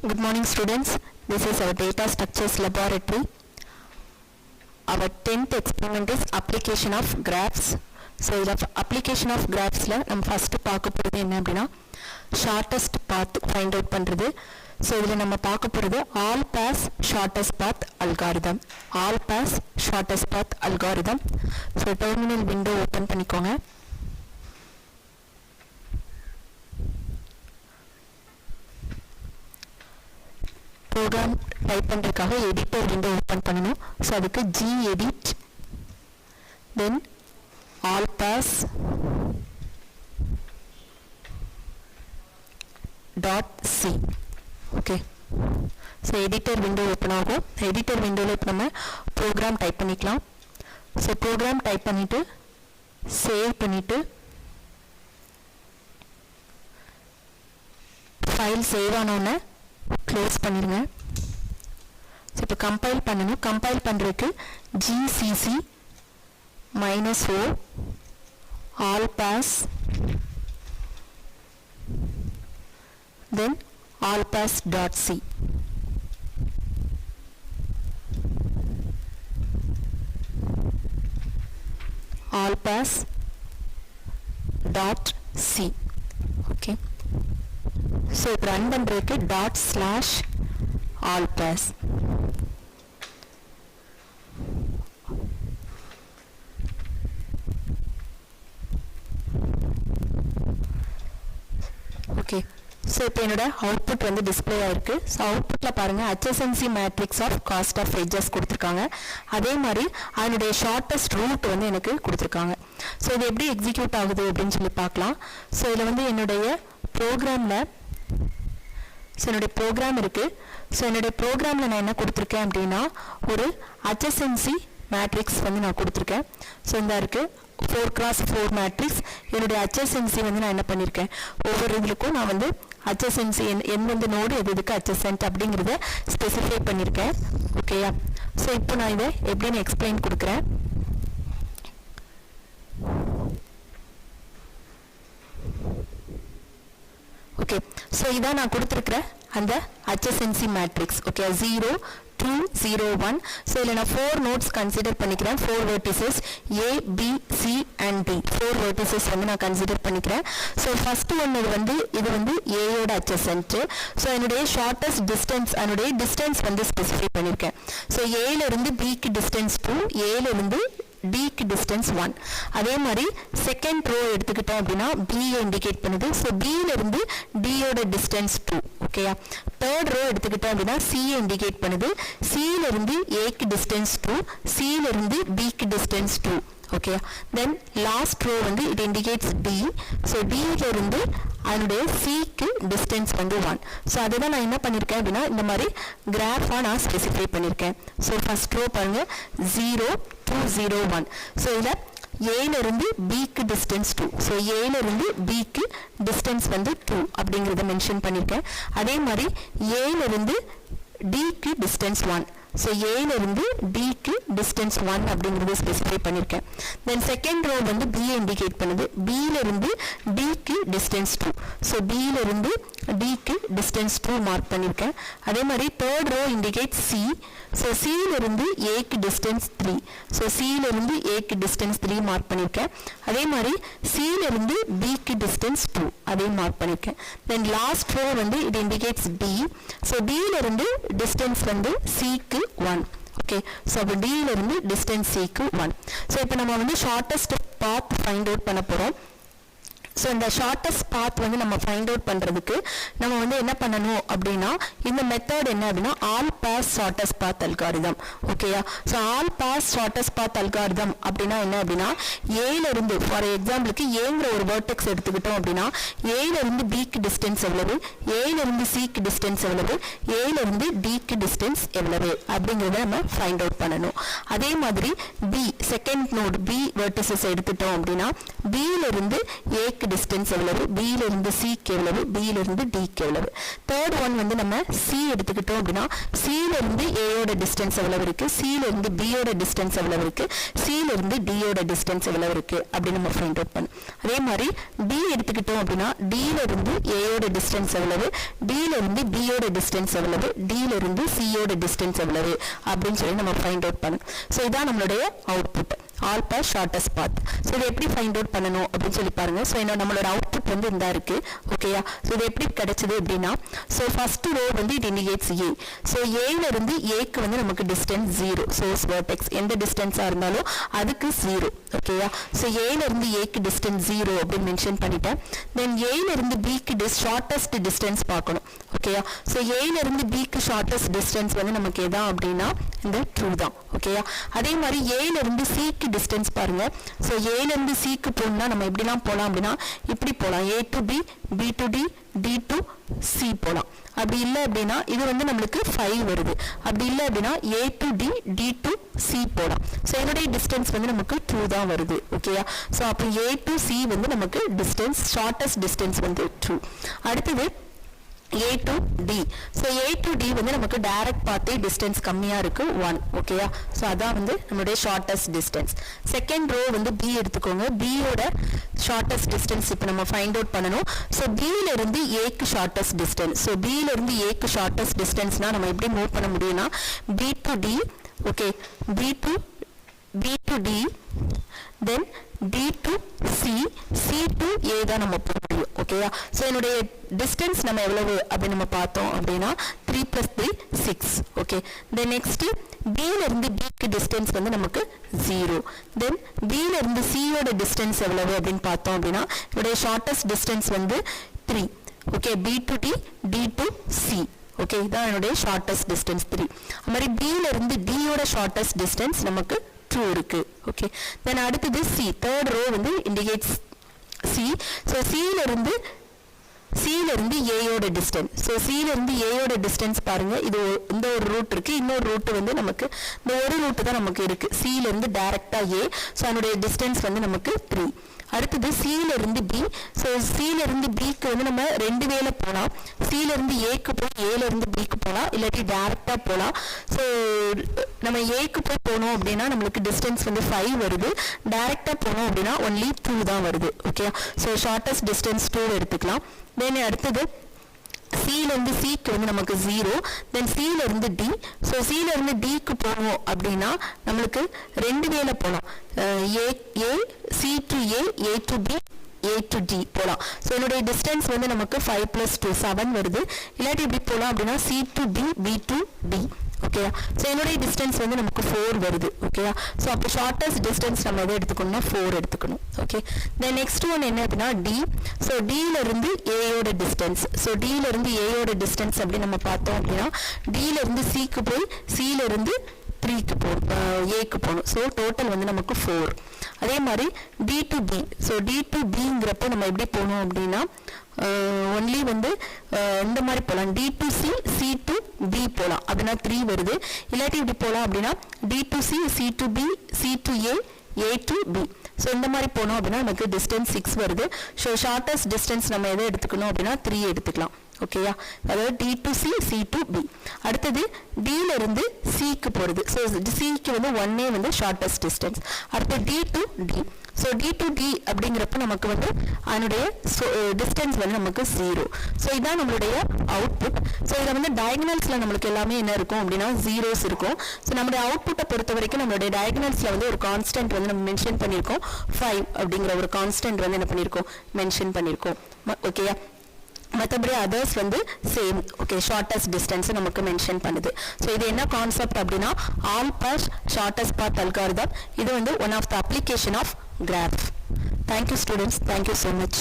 Good morning students, this is our data structures laboratory. Our 10th experiment is application of graphs. So application of graphs la nam first paaka poradhu enna appadina shortest path find out pandrathu. So idhila nama paaka poradhu all pass shortest path algorithm. All pass shortest path algorithm. So terminal window open பண்ணிக்கோங்க. program type பண்றதுக்காக editor window open பண்ணனும். So அதுக்கு gedit then all pass .c okay. So editor window open ஆகும். editor window ல இப்ப நம்ம program type பண்ணிக்கலாம். So program type பண்ணிட்டு save பண்ணிட்டு file save ஆனோனே க்ளோஸ் பண்ணிருங்க. ஸோ இப்போ கம்பைல் பண்ணணும். கம்பைல் பண்ணுறதுக்கு gcc -o all pass then all pass .c all pass .c okay. So run பண்றதுக்கு ./all pass okay. So இப்போ என்னோட அவுட்புட் வந்து டிஸ்ப்ளே ஆயிருக்கு. ஸோ அவுட்புட்ல பாருங்க adjacency matrix of cost of edges கொடுத்துருக்காங்க. அதே மாதிரி அதனுடைய ஷார்ட்டஸ்ட் ரூட் வந்து எனக்கு கொடுத்துருக்காங்க. ஸோ இது எப்படி எக்ஸிக்யூட் ஆகுது அப்படின்னு சொல்லி பார்க்கலாம். ஸோ இதில் வந்து என்னுடைய ப்ரோக்ராமில் என்னுடைய ப்ரோக்ராம் இருக்குது. ஸோ என்னுடைய ப்ரோக்ராமில் நான் என்ன கொடுத்துருக்கேன் அப்படின்னா ஒரு adjacency மேட்ரிக்ஸ் வந்து நான் கொடுத்துருக்கேன். ஸோ இந்த இருக்குது 4x4 மேட்ரிக்ஸ். என்னுடைய adjacency வந்து நான் என்ன பண்ணியிருக்கேன், ஒவ்வொரு இதுக்கும் நான் வந்து adjacency எந்தெந்த நோடு எது எதுக்கு adjacent அப்படிங்கிறத ஸ்பெசிஃபை பண்ணியிருக்கேன். ஓகேயா? ஸோ இப்போ நான் இதை எப்படின்னு எக்ஸ்பிளைன் கொடுக்குறேன். ஓகே. ஸோ இதான் நான் கொடுத்துருக்குற அந்த adjacency மேட்ரிக்ஸ். ஓகே 0 2 0 1. ஸோ இதில் நான் 4 நோட்ஸ் கன்சிடர் பண்ணிக்கிறேன். 4 vertices A B C and D 4 vertices வந்து நான் கன்சிடர் பண்ணிக்கிறேன். ஸோ ஃபர்ஸ்ட் ஒன்று இது வந்து ஏயோட adjacent. ஸோ என்னுடைய ஷார்ட்டஸ்ட் டிஸ்டன்ஸ் அதனுடைய டிஸ்டன்ஸ் வந்து ஸ்பெசிஃபை பண்ணியிருக்கேன். ஸோ ஏலேருந்து பிக்கு டிஸ்டன்ஸ் 2, ஏலேருந்து டிக்கு டிஸ்டன்ஸ் 1. அதே மாதிரி செகண்ட் ரோ எடுத்துக்கிட்டோம் அப்படின்னா பியை இண்டிகேட் பண்ணுது. ஸோ பியிலிருந்து டியோட டிஸ்டன்ஸ் 2. ஓகேயா? தேர்ட் ரோ எடுத்துக்கிட்டோம் அப்படின்னா சியை இண்டிகேட் பண்ணுது. சியிலிருந்து ஏக்கு டிஸ்டன்ஸ் 2, சியிலிருந்து பிக்கு distance 2. Okay. Then last row வந்து இட் இண்டிகேட்ஸ் டி. ஸோ டியிலிருந்து அதனுடைய சிக்கு டிஸ்டன்ஸ் வந்து 1. ஸோ அதுதான் நான் என்ன பண்ணியிருக்கேன் அப்படின்னா இந்த மாதிரி கிராஃபாக நான் ஸ்பெசிஃபை பண்ணியிருக்கேன். ஸோ ஃபர்ஸ்ட் ரோ பாருங்க 0 2 0 1. ஸோ இதில் ஏலேருந்து பிக்கு டிஸ்டன்ஸ் 2. ஸோ ஏலேருந்து பிக்கு டிஸ்டன்ஸ் வந்து 2 அப்படிங்கிறத மென்ஷன் பண்ணியிருக்கேன். அதே மாதிரி ஏலேருந்து டிக்கு டிஸ்டன்ஸ் 1. ஸோ ஏலேருந்து டிக்கு டிஸ்டன்ஸ் 1 அப்படிங்கிறத ஸ்பெசிஃபை பண்ணியிருக்கேன். தென் செகண்ட் ரோ வந்து பியை இண்டிகேட் பண்ணுது. பியிலிருந்து டிக்கு டிஸ்டன்ஸ் 2. ஸோ பியிலிருந்து டிக்கு டிஸ்டன்ஸ் 2 மார்க் பண்ணியிருக்கேன். அதே மாதிரி third row indicate C. So சியிலிருந்து ஏக்கு டிஸ்டன்ஸ் 3. ஸோ சியிலிருந்து ஏக்கு டிஸ்டன்ஸ் 3 மார்க் பண்ணியிருக்கேன். அதே மாதிரி சியிலிருந்து பிக்கு டிஸ்டன்ஸ் 2 அதையும் மார்க் பண்ணியிருக்கேன். தென் லாஸ்ட் ரோ வந்து இது இண்டிகேட்ஸ் டி. ஸோ டியிலிருந்து டிஸ்டன்ஸ் வந்து சிக்கு 1. ஓகே. ஸோ அப்போ டியிலிருந்து டிஸ்டன்ஸ் சிக்கு 1. ஸோ இப்போ நம்ம வந்து ஷார்ட்டஸ்ட் பாத் ஃபைண்ட் அவுட் பண்ண போகிறோம். ஸோ இந்த ஷார்ட்டஸ்ட் பாத் வந்து நம்ம ஃபைண்ட் அவுட் பண்ணுறதுக்கு நம்ம வந்து என்ன பண்ணணும் அப்படின்னா இந்த மெத்தட் என்ன அப்படின்னா all pairs shortest path algorithm. ஓகேயா? So all pairs shortest path algorithm அப்படின்னா என்ன அப்படின்னா ஏலேருந்து ஃபார் எக்ஸாம்பிளுக்கு ஏங்கிற ஒரு வேர்டெக்ஸ் எடுத்துக்கிட்டோம் அப்படின்னா ஏலேருந்து பிக்கு டிஸ்டன்ஸ் எவ்வளவு, ஏலேருந்து சிக்கு டிஸ்டன்ஸ் எவ்வளவு, ஏலேருந்து டிக்கு டிஸ்டன்ஸ் எவ்வளவு அப்படிங்கிறத நம்ம ஃபைண்ட் அவுட் பண்ணணும். அதே மாதிரி B second node B vertices எடுத்துட்டோம் அப்படின்னா பியிலிருந்து ஏக்கு டிஸ்டன்ஸ் எவ்வளவு, B Bல இருந்து Cக்கு எவ்வளவு, Bல இருந்து Dக்கு எவ்வளவு. தேர்ட் ஒன் வந்து நம்ம C எடுத்துக்கிட்டோம் அப்படின்னா Cல இருந்து Aயோட டிஸ்டன்ஸ் எவ்வளவு இருக்கு, Cல இருந்து Bயோட டிஸ்டன்ஸ் எவ்வளவு இருக்கு, Cல இருந்து Dயோட டிஸ்டன்ஸ் எவ்வளவு இருக்கு அப்படின்னு நம்ம ஃபைண்ட் அவுட் பண்ணணும். அதே மாதிரி D எடுத்துக்கிட்டோம் அப்படின்னா Dல இருந்து Aயோட டிஸ்டன்ஸ் எவ்வளவு, Dல இருந்து Bயோட டிஸ்டன்ஸ் எவ்வளவு, Dல இருந்து Cயோட டிஸ்டன்ஸ் எவ்வளவு அப்படின்னு சொல்லி நம்ம ஃபைண்ட் அவுட் பண்ணணும். ஸோ இதான் நம்மளுடைய output all path shortest path. So இதை எப்படி ஃபைண்ட் அவுட் பண்ணணும் அப்படின்னு சொல்லி பாருங்க. ஸோ நம்மளோட அவுட்புட் வந்து இந்த இருக்கு ஓகேயா. ஸோ இது எப்படி கிடைச்சது அப்படின்னா ஸோ ஃபர்ஸ்ட் ரோ வந்து இட் இண்டிகேட்ஸ் ஏ. ஸோ ஏல இருந்து ஏக்கு வந்து நமக்கு டிஸ்டன்ஸ் 0. சோர்ஸ் வெர்டெக்ஸ் எந்த டிஸ்டன்ஸாக இருந்தாலும் அதுக்கு 0 ஓகேயா. ஸோ ஏல இருந்து ஏக்கு டிஸ்டன்ஸ் 0 அப்படின்னு மென்ஷன் பண்ணிட்டேன். தென் ஏல இருந்து பிக்கு ஷார்ட்டஸ்ட் டிஸ்டன்ஸ் பார்க்கணும் ஓகேயா. ஸோ ஏல இருந்து பிக்கு ஷார்ட்டஸ்ட் டிஸ்டன்ஸ் வந்து நமக்கு எதா அப்படின்னா இந்த ட்ரூ தான் ஓகேயா. அதே மாதிரி ஏல இருந்து சிக்கு டிஸ்டன்ஸ் பாருங்க. ஸோ ஏல இருந்து சிக்கு போகணும்னா நம்ம எப்படிலாம் போகலாம் அப்படின்னா இப்படி போகலாம், A to B, B to D, D to C போகலாம். அப்படி இல்லை அப்படின்னா இது வந்து நம்மளுக்கு 5 வருது. அப்படி இல்லை அப்படின்னா A to D, D to C போகலாம். ஸோ என்னுடைய டிஸ்டன்ஸ் வந்து நமக்கு 2 தான் வருது ஓகேயா. ஸோ அப்போ A to C வந்து நமக்கு டிஸ்டன்ஸ் ஷார்ட்டஸ்ட் டிஸ்டன்ஸ் வந்து 2. அடுத்தது A to D. So A to D வந்து நமக்கு டைரக்ட் பார்த்து டிஸ்டன்ஸ் கம்மியாக இருக்கு 1 ஓகேயா. ஸோ அதான் வந்து நம்மளுடைய ஷார்ட்டஸ்ட் டிஸ்டன்ஸ். செகண்ட் ரோ வந்து B எடுத்துக்கோங்க. Bயோட ஷார்ட்டஸ்ட் டிஸ்டன்ஸ் இப்போ நம்ம ஃபைண்ட் அவுட் பண்ணணும். ஸோ Bல இருந்து Aக்கு ஷார்ட்டஸ்ட் டிஸ்டன்ஸ். ஸோ Bல இருந்து Aக்கு ஷார்ட்டஸ்ட் டிஸ்டன்ஸ்னா நம்ம எப்படி மூவ் பண்ண முடியும்னா B to D okay, B to D, then D to C, C to A தான் நம்ம போக முடியும் ஓகேயா. ஸோ என்னுடைய டிஸ்டன்ஸ் நம்ம எவ்வளவு அப்படின்னு நம்ம பார்த்தோம் அப்படின்னா 3 + 3 6 ஓகே. தென் நெக்ஸ்ட் Bல இருந்து Bக்கு டிஸ்டன்ஸ் வந்து நமக்கு 0. தென் Bல இருந்து Cயோட டிஸ்டன்ஸ் எவ்வளவு அப்படின்னு பார்த்தோம் அப்படின்னா என்னுடைய ஷார்ட்டஸ்ட் டிஸ்டன்ஸ் வந்து 3 okay. B to D, D to C okay. இதான் என்னுடைய ஷார்ட்டஸ்ட் டிஸ்டன்ஸ் 3. அது மாதிரி Bல இருந்து Dயோட ஷார்ட்டஸ்ட் டிஸ்டன்ஸ் நமக்கு 2 இருக்கு ஓகே. தென் அடுத்தது C, தேர்ட் ரோ வந்து இண்டிகேட்ஸ் C. ஸோ Cல இருந்து ஏயோட டிஸ்டன்ஸ். ஸோ Cல இருந்து ஏயோட டிஸ்டன்ஸ் பாருங்க. இது இந்த ஒரு ரூட் இருக்கு, இன்னொரு ரூட் வந்து நமக்கு இந்த ஒரு ரூட் தான் நமக்கு இருக்கு. Cல இருந்து டைரக்டா A. ஸோ அதனுடைய டிஸ்டன்ஸ் வந்து நமக்கு 3. அடுத்தது Cல இருந்து B. ஸோ Cல இருந்து Bக்கு வந்து நம்ம ரெண்டு வேல போகலாம். Cல இருந்து Aக்கு போய் Aல இருந்து Bக்கு போகலாம், இல்லாட்டி டைரக்டா போகலாம். ஸோ நம்ம Aக்கு போய் போனோம் அப்படின்னா நம்மளுக்கு டிஸ்டன்ஸ் வந்து 5 வருது. டைரக்டா போனோம் அப்படின்னா ஒன்லி 2 தான் வருது ஓகே. ஸோ ஷார்ட்டஸ்ட் டிஸ்டன்ஸ் 2 எடுத்துக்கலாம். தென் அடுத்தது Cல இருந்து Cக்கு வந்து நமக்கு 0. தென் Cல இருந்து D. ஸோ Cல இருந்து Dக்கு போகணும் அப்படின்னா நம்மளுக்கு ரெண்டு வேல போகலாம். C to A, A to B, A to D போகலாம். ஸோ என்னுடைய டிஸ்டன்ஸ் வந்து நமக்கு 5 + 2 7 வருது. இல்லாட்டி இப்படி போகலாம் அப்படின்னா C to B, B to D ஓகேயா. ஸோ என்னுடைய டிஸ்டன்ஸ் வந்து நமக்கு 4 வருது ஓகேயா. ஸோ அப்போ ஷார்ட்டஸ்ட் டிஸ்டன்ஸ் நம்ம எதை எடுத்துக்கணும்னா 4 எடுத்துக்கணும் ஓகே. தென் நெக்ஸ்ட் ஒன் என்ன அப்படின்னா D. ஸோ Dல இருந்து Aயோட டிஸ்டன்ஸ். ஸோ Dல இருந்து Aயோட டிஸ்டன்ஸ் அப்படி நம்ம பார்த்தோம் அப்படின்னா Dல இருந்து Cக்கு போய் Cல இருந்து 3க்கு போகணும், Aக்கு போகணும். ஸோ டோட்டல் வந்து நமக்கு 4. அதே மாதிரி D to B. So D to Bங்கிறப்ப நம்ம எப்படி போகணும் அப்படின்னா ஒன்லி வந்து இந்த மாதிரி போகலாம். D to C, C to B போகலாம் அப்படின்னா 3 வருது. இல்லாட்டி இப்படி போகலாம் அப்படின்னா D to C, C to B, C to A, A to B. So இந்த மாதிரி போனோம் அப்படின்னா நமக்கு டிஸ்டன்ஸ் 6 வருது. ஸோ ஷார்ட்டஸ்ட் டிஸ்டன்ஸ் நம்ம எதை எடுத்துக்கணும் அப்படின்னா 3 எடுத்துக்கலாம் ஓகேயா. அதாவது D to C, C to B. அடுத்தது Dல இருந்து Cக்கு போகிறது. ஸோ Cக்கு வந்து 1A வந்து ஷார்ட்டஸ்ட் டிஸ்டன்ஸ். அடுத்து D to D. So D to D அப்படிங்கிறப்ப நமக்கு வந்து அதனுடைய டிஸ்டன்ஸ் வந்து நமக்கு 0. ஸோ இதான் நம்மளுடைய அவுட்புட். ஸோ இதில் வந்து டயகனல்ஸில் நம்மளுக்கு எல்லாமே என்ன இருக்கும் அப்படின்னா ஜீரோஸ் இருக்கும். ஸோ நம்மளுடைய அவுட்புட்டை பொறுத்த வரைக்கும் நம்மளுடைய டயகனல்ஸில் வந்து ஒரு கான்ஸ்டன்ட் வந்து நம்ம மென்ஷன் பண்ணியிருக்கோம். 5 அப்படிங்கிற ஒரு கான்ஸ்டன்ட் வந்து என்ன பண்ணியிருக்கோம் மென்ஷன் பண்ணியிருக்கோம் ஓகேயா. மற்றபடி அதர்ஸ் வந்து சேம் ஓகே. ஷார்ட்டஸ்ட் டிஸ்டன்ஸ் நமக்கு மென்ஷன் பண்ணுது. ஸோ இது என்ன கான்செப்ட் அப்படின்னா all path shortest path algorithm. இது வந்து one of the application of graph. Thank you students, thank you so much.